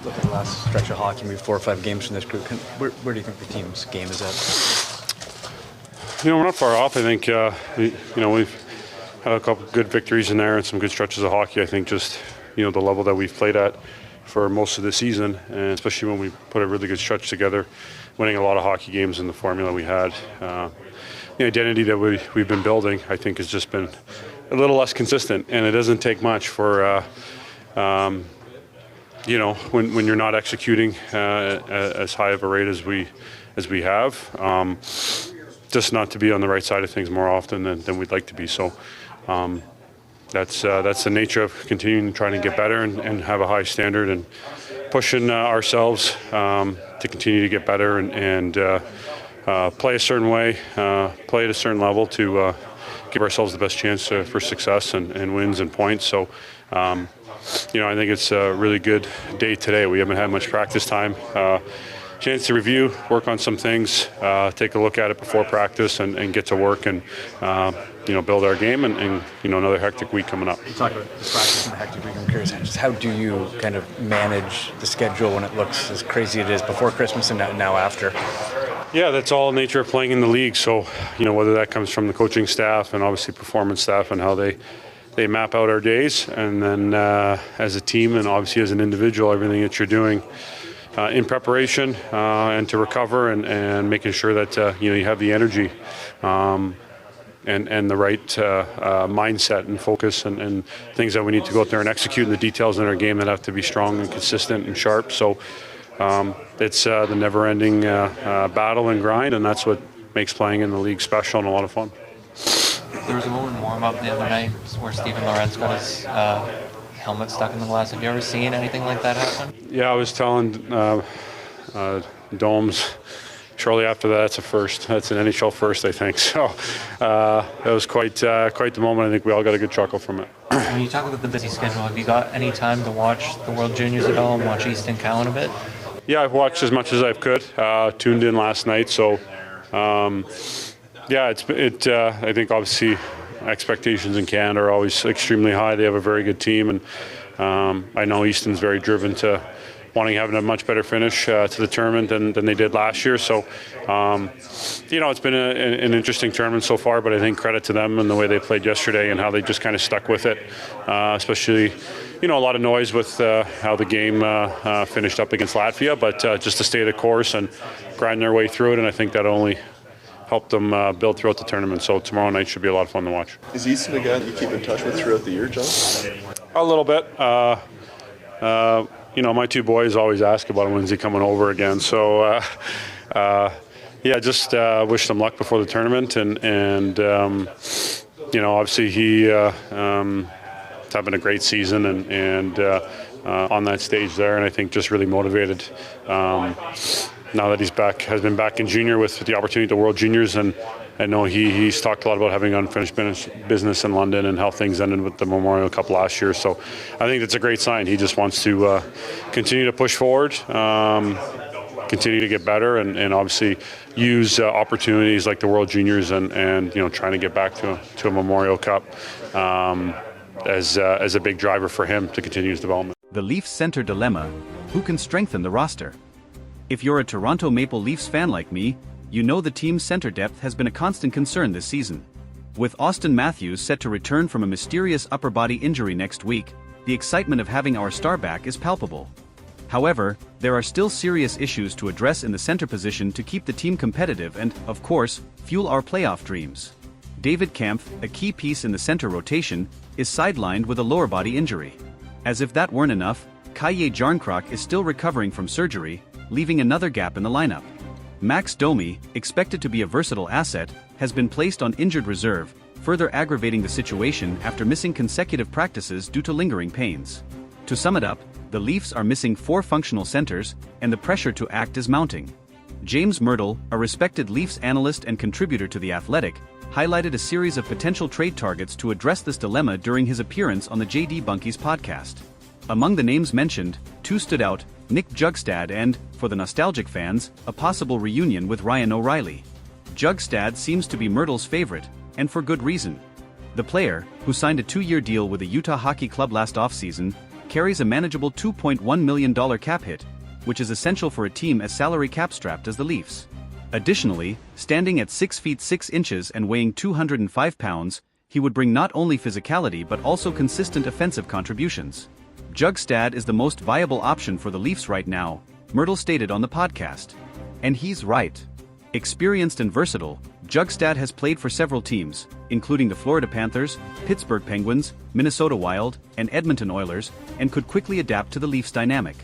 look at the last stretch of hockey, maybe 4 or 5 games from this group. Where do you think the team's game is at? We're not far off. I think, we've had a couple good victories in there and some good stretches of hockey. I think just, the level that we've played at for most of the season, and especially when we put a really good stretch together, winning a lot of hockey games in the formula we had. The identity that we've been building, I think, has just been a little less consistent, and it doesn't take much for, when you're not executing as high of a rate as we have, just not to be on the right side of things more often than we'd like to be. So that's the nature of continuing trying to get better and have a high standard and pushing ourselves to continue to get better and play a certain way, play at a certain level to give ourselves the best chance for success and wins and points. So, I think it's a really good day today. We haven't had much practice time. Chance to review, work on some things, take a look at it before practice and get to work and, build our game and another hectic week coming up. You talk about the practice and the hectic week. I'm curious, just how do you kind of manage the schedule when it looks as crazy as it is before Christmas and now after? Yeah, that's all nature of playing in the league. So, whether that comes from the coaching staff and obviously performance staff and how they map out our days, and then as a team and obviously as an individual, everything that you're doing in preparation and to recover and making sure that you have the energy and the right mindset and focus and things that we need to go out there and execute, and the details in our game that have to be strong and consistent and sharp. So it's the never-ending battle and grind, and that's what makes playing in the league special and a lot of fun. There was a moment in warm-up the other night where Steven Lorentz got his helmet stuck in the glass. Have you ever seen anything like that happen? Yeah, I was telling Domes shortly after that, it's a first. That's an NHL first, I think. So it was quite the moment. I think we all got a good chuckle from it. When you talk about the busy schedule, have you got any time to watch the World Juniors at all and watch Easton Cowan a bit? Yeah, I've watched as much as I could. Tuned in last night, so I think obviously expectations in Canada are always extremely high. They have a very good team, and I know Easton's very driven to wanting having a much better finish to the tournament than they did last year. So, it's been an interesting tournament so far, but I think credit to them and the way they played yesterday and how they just kind of stuck with it, especially, a lot of noise with how the game finished up against Latvia, but just to stay the course and grind their way through it, and I think that only helped them build throughout the tournament. So tomorrow night should be a lot of fun to watch. Is Easton a guy that you keep in touch with throughout the year, John? A little bit. My two boys always ask about him, when's he coming over again. So, just wish them luck before the tournament. And obviously he having a great season and on that stage there. And I think just really motivated now that has been back in junior with the opportunity to World Juniors. And I know he's talked a lot about having unfinished business in London and how things ended with the Memorial Cup last year. So I think that's a great sign. He just wants to continue to push forward, continue to get better, and obviously use opportunities like the World Juniors and trying to get back to a Memorial Cup as a big driver for him to continue his development. The Leafs center dilemma: who can strengthen the roster? If you're a Toronto Maple Leafs fan like me, you know the team's center depth has been a constant concern this season. With Auston Matthews set to return from a mysterious upper body injury next week, the excitement of having our star back is palpable. However, there are still serious issues to address in the center position to keep the team competitive and, of course, fuel our playoff dreams. David Kampf, a key piece in the center rotation, is sidelined with a lower body injury. As if that weren't enough, Kalle Jarnkrok is still recovering from surgery, leaving another gap in the lineup. Max Domi, expected to be a versatile asset, has been placed on injured reserve, further aggravating the situation after missing consecutive practices due to lingering pains. To sum it up, the Leafs are missing 4 functional centers, and the pressure to act is mounting. James Mirtle, a respected Leafs analyst and contributor to The Athletic, highlighted a series of potential trade targets to address this dilemma during his appearance on the J.D. Bunky's podcast. Among the names mentioned, 2 stood out: Nick Jugstad and, for the nostalgic fans, a possible reunion with Ryan O'Reilly. Jugstad seems to be Mirtle's favorite, and for good reason. The player, who signed a 2-year deal with the Utah Hockey Club last offseason, carries a manageable $2.1 million cap hit, which is essential for a team as salary cap-strapped as the Leafs. Additionally, standing at 6 feet 6 inches and weighing 205 pounds, he would bring not only physicality but also consistent offensive contributions. Jugstad is the most viable option for the Leafs right now, Myrtle stated on the podcast. And he's right. Experienced and versatile, Jugstad has played for several teams, including the Florida Panthers, Pittsburgh Penguins, Minnesota Wild, and Edmonton Oilers, and could quickly adapt to the Leafs' dynamic.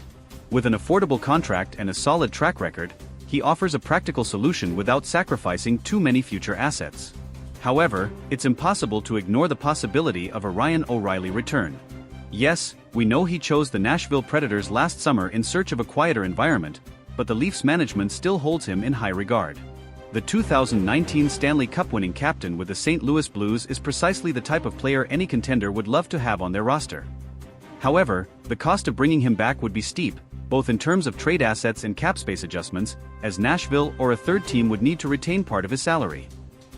With an affordable contract and a solid track record, he offers a practical solution without sacrificing too many future assets. However, it's impossible to ignore the possibility of a Ryan O'Reilly return. Yes, we know he chose the Nashville Predators last summer in search of a quieter environment, but the Leafs management still holds him in high regard. The 2019 Stanley Cup-winning captain with the St. Louis Blues is precisely the type of player any contender would love to have on their roster. However, the cost of bringing him back would be steep, both in terms of trade assets and cap space adjustments, as Nashville or a third team would need to retain part of his salary.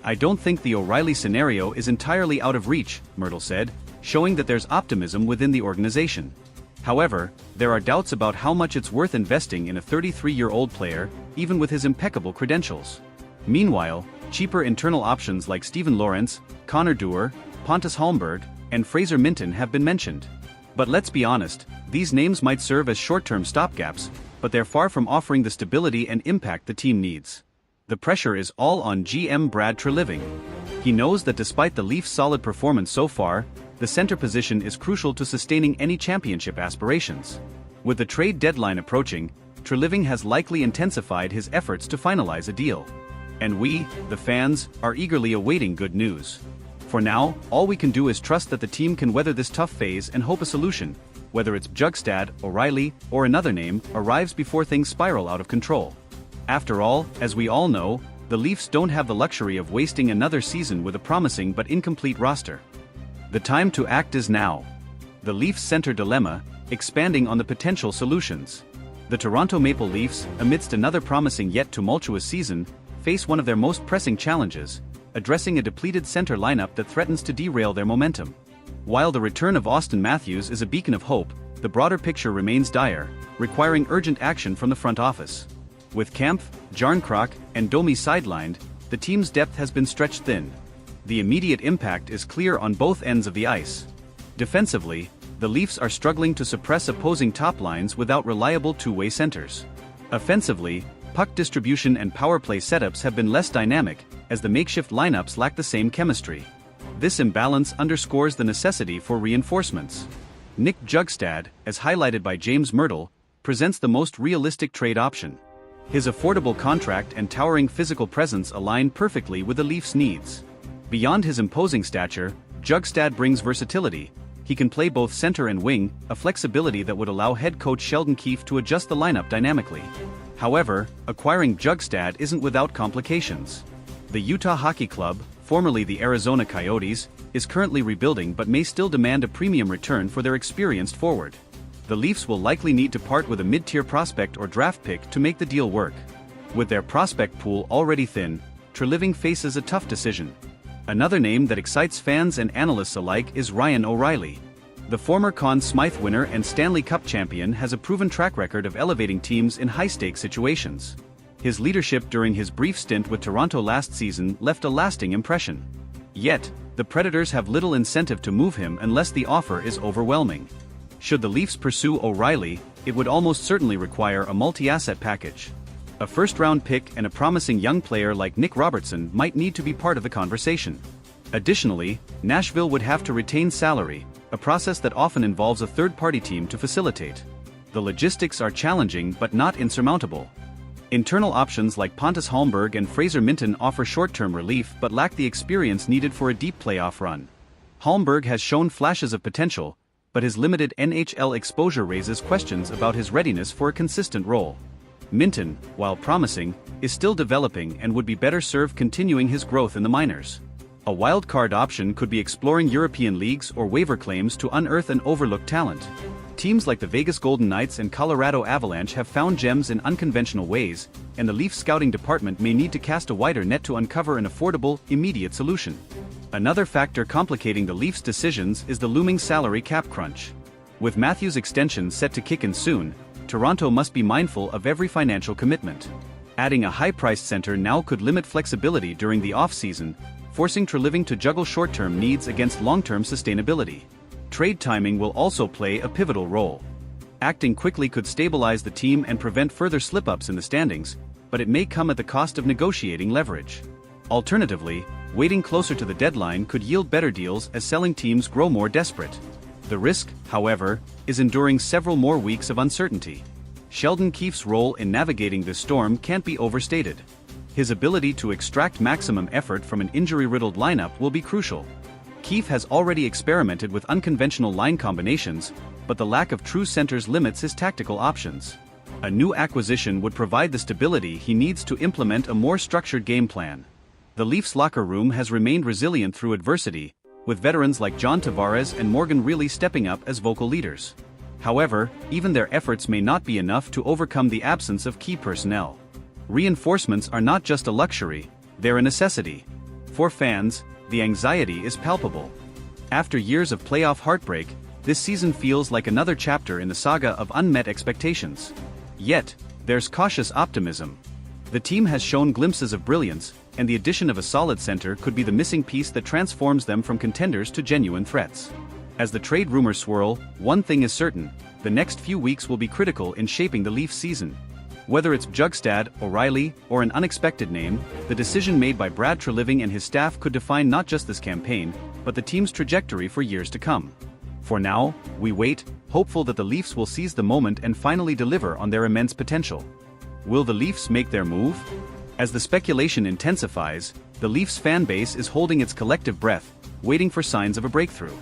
I don't think the O'Reilly scenario is entirely out of reach, Myrtle said, showing that there's optimism within the organization. However, there are doubts about how much it's worth investing in a 33-year-old player, even with his impeccable credentials. Meanwhile, cheaper internal options like Steven Lorentz, Connor Dewar, Pontus Holmberg, and Fraser Minten have been mentioned. But let's be honest, these names might serve as short-term stopgaps, but they're far from offering the stability and impact the team needs. The pressure is all on GM Brad Treliving. He knows that despite the Leafs' solid performance so far, the center position is crucial to sustaining any championship aspirations. With the trade deadline approaching, Treliving has likely intensified his efforts to finalize a deal. And we, the fans, are eagerly awaiting good news. For now, all we can do is trust that the team can weather this tough phase and hope a solution, whether it's Jugstad, O'Reilly, or another name, arrives before things spiral out of control. After all, as we all know, the Leafs don't have the luxury of wasting another season with a promising but incomplete roster. The time to act is now. The Leafs center dilemma, expanding on the potential solutions. The Toronto Maple Leafs, amidst another promising yet tumultuous season, face one of their most pressing challenges, addressing a depleted center lineup that threatens to derail their momentum. While the return of Auston Matthews is a beacon of hope, the broader picture remains dire, requiring urgent action from the front office. With Kampf, Jarnkrok, and Domi sidelined, the team's depth has been stretched thin. The immediate impact is clear on both ends of the ice. Defensively, the Leafs are struggling to suppress opposing top lines without reliable two-way centers. Offensively, puck distribution and power play setups have been less dynamic, as the makeshift lineups lack the same chemistry. This imbalance underscores the necessity for reinforcements. Nick Jugstad, as highlighted by James Myrtle, presents the most realistic trade option. His affordable contract and towering physical presence align perfectly with the Leafs' needs. Beyond his imposing stature, Jugstad brings versatility. He can play both center and wing, a flexibility that would allow head coach Sheldon Keefe to adjust the lineup dynamically. However, acquiring Jugstad isn't without complications. The Utah Hockey Club, formerly the Arizona Coyotes, is currently rebuilding but may still demand a premium return for their experienced forward. The Leafs will likely need to part with a mid-tier prospect or draft pick to make the deal work. With their prospect pool already thin, Treliving faces a tough decision. Another name that excites fans and analysts alike is Ryan O'Reilly. The former Conn Smythe winner and Stanley Cup champion has a proven track record of elevating teams in high-stakes situations. His leadership during his brief stint with Toronto last season left a lasting impression. Yet, the Predators have little incentive to move him unless the offer is overwhelming. Should the Leafs pursue O'Reilly, it would almost certainly require a multi-asset package. A first-round pick and a promising young player like Nick Robertson might need to be part of the conversation. Additionally, Nashville would have to retain salary, a process that often involves a third-party team to facilitate. The logistics are challenging but not insurmountable. Internal options like Pontus Holmberg and Fraser Minten offer short-term relief but lack the experience needed for a deep playoff run. Holmberg has shown flashes of potential, but his limited NHL exposure raises questions about his readiness for a consistent role. Minten, while promising, is still developing and would be better served continuing his growth in the minors. A wild-card option could be exploring European leagues or waiver claims to unearth an overlooked talent. Teams like the Vegas Golden Knights and Colorado Avalanche have found gems in unconventional ways, and the Leafs scouting department may need to cast a wider net to uncover an affordable, immediate solution. Another factor complicating the Leafs' decisions is the looming salary cap crunch. With Matthews' extension set to kick in soon, Toronto must be mindful of every financial commitment. Adding a high-priced center now could limit flexibility during the off-season, forcing Treliving to juggle short-term needs against long-term sustainability. Trade timing will also play a pivotal role. Acting quickly could stabilize the team and prevent further slip-ups in the standings, but it may come at the cost of negotiating leverage. Alternatively, waiting closer to the deadline could yield better deals as selling teams grow more desperate. The risk, however, is enduring several more weeks of uncertainty. Sheldon Keefe's role in navigating this storm can't be overstated. His ability to extract maximum effort from an injury-riddled lineup will be crucial. Keefe has already experimented with unconventional line combinations, but the lack of true centers limits his tactical options. A new acquisition would provide the stability he needs to implement a more structured game plan. The Leafs locker room has remained resilient through adversity, with veterans like John Tavares and Morgan Rielly stepping up as vocal leaders. However, even their efforts may not be enough to overcome the absence of key personnel. Reinforcements are not just a luxury, they're a necessity. For fans, the anxiety is palpable. After years of playoff heartbreak, this season feels like another chapter in the saga of unmet expectations. Yet, there's cautious optimism. The team has shown glimpses of brilliance, and the addition of a solid center could be the missing piece that transforms them from contenders to genuine threats. As the trade rumors swirl, one thing is certain: the next few weeks will be critical in shaping the Leafs season. Whether it's Bjugstad, O'Reilly, or an unexpected name, the decision made by Brad Treliving and his staff could define not just this campaign, but the team's trajectory for years to come. For now, we wait, hopeful that the Leafs will seize the moment and finally deliver on their immense potential. Will the Leafs make their move? As the speculation intensifies, the Leafs fan base is holding its collective breath, waiting for signs of a breakthrough.